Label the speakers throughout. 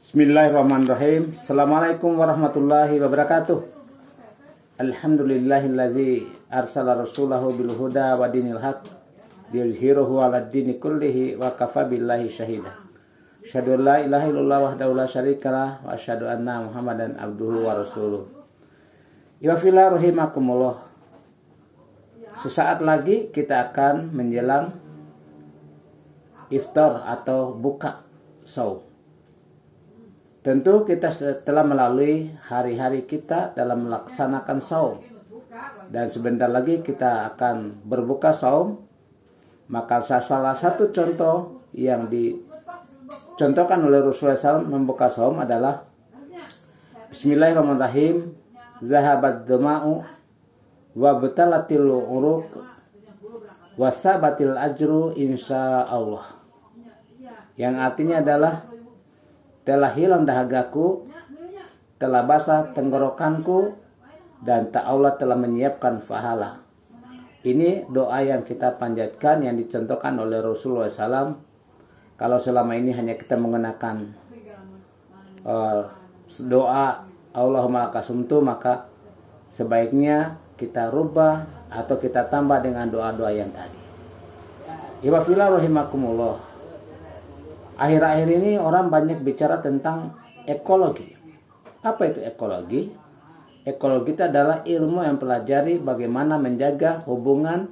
Speaker 1: Bismillahirrahmanirrahim. Assalamualaikum warahmatullahi wabarakatuh. Alhamdulillahillazi arsala rasulahu bil huda wa dinil haq liyuzhirahu 'alad dini kullihi wa kafa billahi syahida. Asyhadu an la ilaha illallah wahdahu la syarikalah wa asyhadu anna Muhammadan abduhu wa rasuluh. Ya fillah rahimakumullah. Sesaat lagi kita akan menjelang iftar atau buka shaum. Tentu kita telah melalui hari-hari kita dalam melaksanakan saum. Dan sebentar lagi kita akan berbuka saum. Maka salah satu contoh yang dicontohkan oleh Rasulullah SAW membuka saum adalah Bismillahirrahmanirrahim. Zahabat dama'u wa batalatil uruq wa sabatil ajru insyaallah. Yang artinya adalah telah hilang dahagaku, telah basah tenggorokanku, dan tak Allah telah menyiapkan pahala. Ini doa yang kita panjatkan yang dicontohkan oleh Rasulullah SAW. Kalau selama ini hanya kita menggunakan doa Allahumma lakasumtu, maka sebaiknya kita rubah atau kita tambah dengan doa-doa yang tadi. Ibadillah rahimakumullah. Akhir-akhir ini orang banyak bicara tentang ekologi. Apa itu ekologi? Ekologi itu adalah ilmu yang pelajari bagaimana menjaga hubungan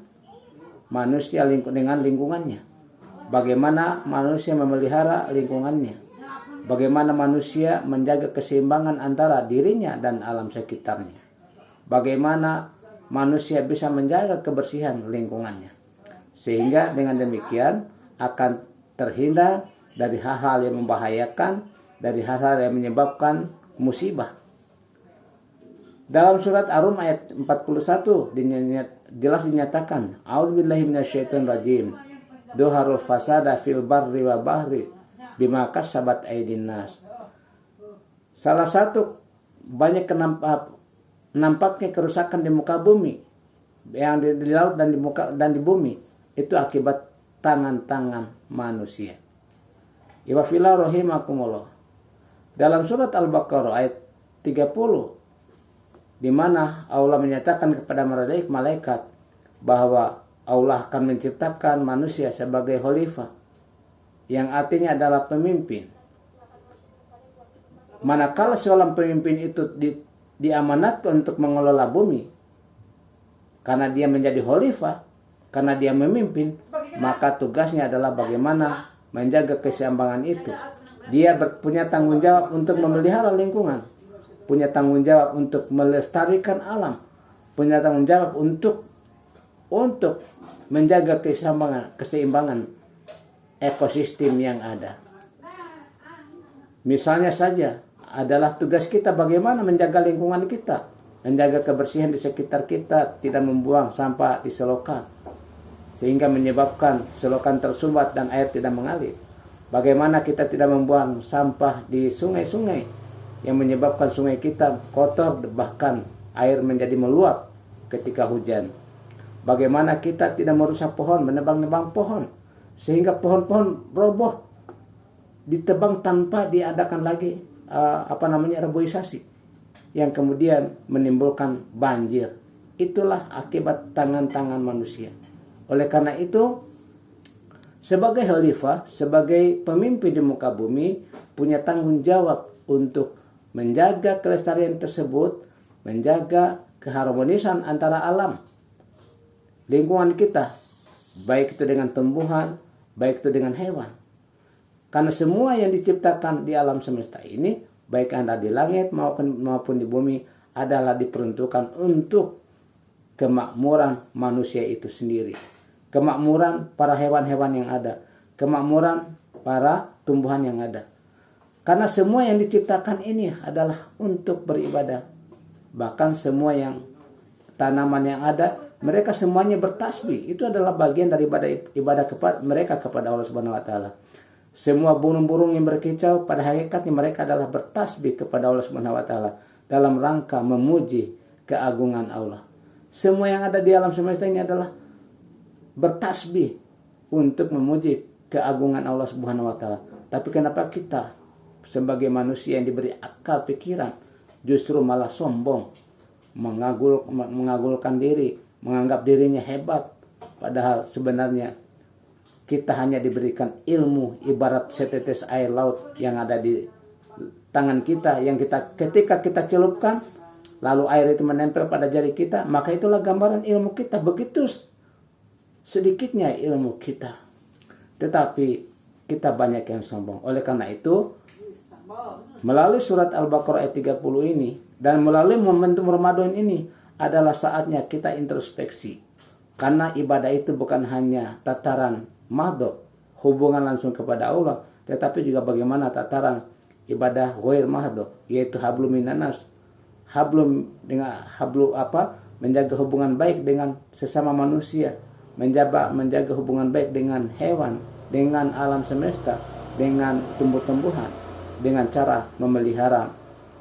Speaker 1: manusia dengan lingkungannya. Bagaimana manusia memelihara lingkungannya. Bagaimana manusia menjaga keseimbangan antara dirinya dan alam sekitarnya. Bagaimana manusia bisa menjaga kebersihan lingkungannya. Sehingga dengan demikian akan terhindar dari hal-hal yang membahayakan, dari hal-hal yang menyebabkan musibah. Dalam surat Ar-Rum ayat 41 jelas dinyatakan, A'udzubillahi minasyaitonir rajim. Dhuharul fasada fil barri wa bahri bima kasabat aydin nas. Salah satu banyak nampaknya kerusakan di muka bumi, yang di laut dan di muka dan di bumi, itu akibat tangan-tangan manusia. Ibadillah rahimakumullah. Dalam surat Al-Baqarah ayat 30 di mana Allah menyatakan kepada malaikat bahwa Allah akan menciptakan manusia sebagai khalifah, yang artinya adalah pemimpin. Manakala seorang pemimpin itu diamanatkan untuk mengelola bumi, karena dia menjadi khalifah, karena dia memimpin, maka tugasnya adalah bagaimana menjaga keseimbangan itu. Dia punya tanggung jawab untuk memelihara lingkungan, punya tanggung jawab untuk melestarikan alam, punya tanggung jawab untuk menjaga keseimbangan ekosistem yang ada. Misalnya saja adalah tugas kita bagaimana menjaga lingkungan kita, menjaga kebersihan di sekitar kita, tidak membuang sampah di selokan sehingga menyebabkan selokan tersumbat dan air tidak mengalir. Bagaimana kita tidak membuang sampah di sungai-sungai yang menyebabkan sungai kita kotor, bahkan air menjadi meluap ketika hujan. Bagaimana kita tidak merusak pohon, menebang-nebang pohon sehingga pohon-pohon roboh, ditebang tanpa diadakan lagi reboisasi yang kemudian menimbulkan banjir. Itulah akibat tangan-tangan manusia. Oleh karena itu, sebagai khalifah, sebagai pemimpin di muka bumi, punya tanggung jawab untuk menjaga kelestarian tersebut, menjaga keharmonisan antara alam, lingkungan kita, baik itu dengan tumbuhan, baik itu dengan hewan. Karena semua yang diciptakan di alam semesta ini, baik yang ada di langit maupun di bumi, adalah diperuntukkan untuk kemakmuran manusia itu sendiri, kemakmuran para hewan-hewan yang ada, kemakmuran para tumbuhan yang ada. Karena semua yang diciptakan ini adalah untuk beribadah. Bahkan semua yang tanaman yang ada, mereka semuanya bertasbih. Itu adalah bagian dari ibadah mereka kepada Allah Subhanahu wa taala. Semua burung-burung yang berkicau, pada hakikatnya mereka adalah bertasbih kepada Allah Subhanahu wa taala dalam rangka memuji keagungan Allah. Semua yang ada di alam semesta ini adalah bertasbih untuk memuji keagungan Allah Subhanahu wa taala. Tapi kenapa kita sebagai manusia yang diberi akal pikiran, justru malah sombong, mengagulkan diri, menganggap dirinya hebat. Padahal sebenarnya kita hanya diberikan ilmu ibarat setetes air laut yang ada di tangan kita, yang ketika kita celupkan lalu air itu menempel pada jari kita, maka itulah gambaran ilmu kita. Begitu sedikitnya ilmu kita, tetapi kita banyak yang sombong. Oleh karena itu, melalui surat Al-Baqarah ayat 30 ini dan melalui momentum Ramadan ini adalah saatnya kita introspeksi. Karena ibadah itu bukan hanya tataran mahdo, hubungan langsung kepada Allah, tetapi juga bagaimana tataran ibadah ghair mahdo, yaitu hablum minanas. Menjaga hubungan baik dengan sesama manusia, menjaga hubungan baik dengan hewan, dengan alam semesta, dengan tumbuh-tumbuhan, dengan cara memelihara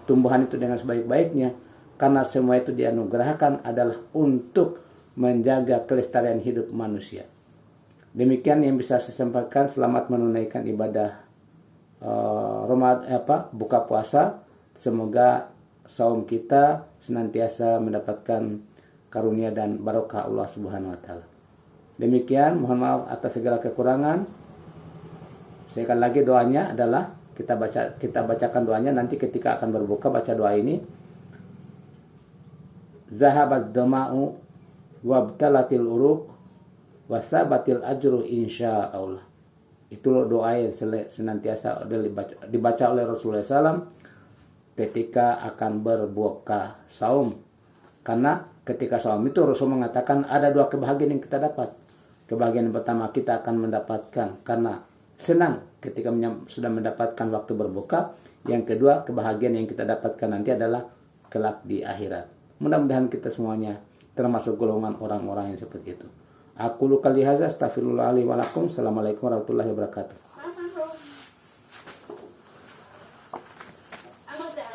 Speaker 1: tumbuhan itu dengan sebaik-baiknya, karena semua itu dianugerahkan adalah untuk menjaga kelestarian hidup manusia. Demikian yang bisa saya sampaikan. Selamat menunaikan ibadah buka puasa. Semoga saum kita senantiasa mendapatkan karunia dan barokah Allah Subhanahu wa taala. Demikian, mohon maaf atas segala kekurangan. Sekali lagi doanya adalah kita bacakan doanya nanti ketika akan berbuka. Baca doa ini. Zahabat dama'u wabtalatil uruq wasabatil ajru insyaallah. Itu doa yang senantiasa dibaca oleh Rasulullah SAW ketika akan berbuka saum. Karena ketika saum itu Rasul mengatakan ada dua kebahagiaan yang kita dapat. Kebahagiaan yang pertama kita akan mendapatkan karena senang ketika sudah mendapatkan waktu berbuka. Yang kedua, kebahagiaan yang kita dapatkan nanti adalah kelak di akhirat. Mudah-mudahan kita semuanya termasuk golongan orang-orang yang seperti itu. Aku lu kali hadza, astaghfirullah li wa lakum. Assalamualaikum warahmatullahi wabarakatuh.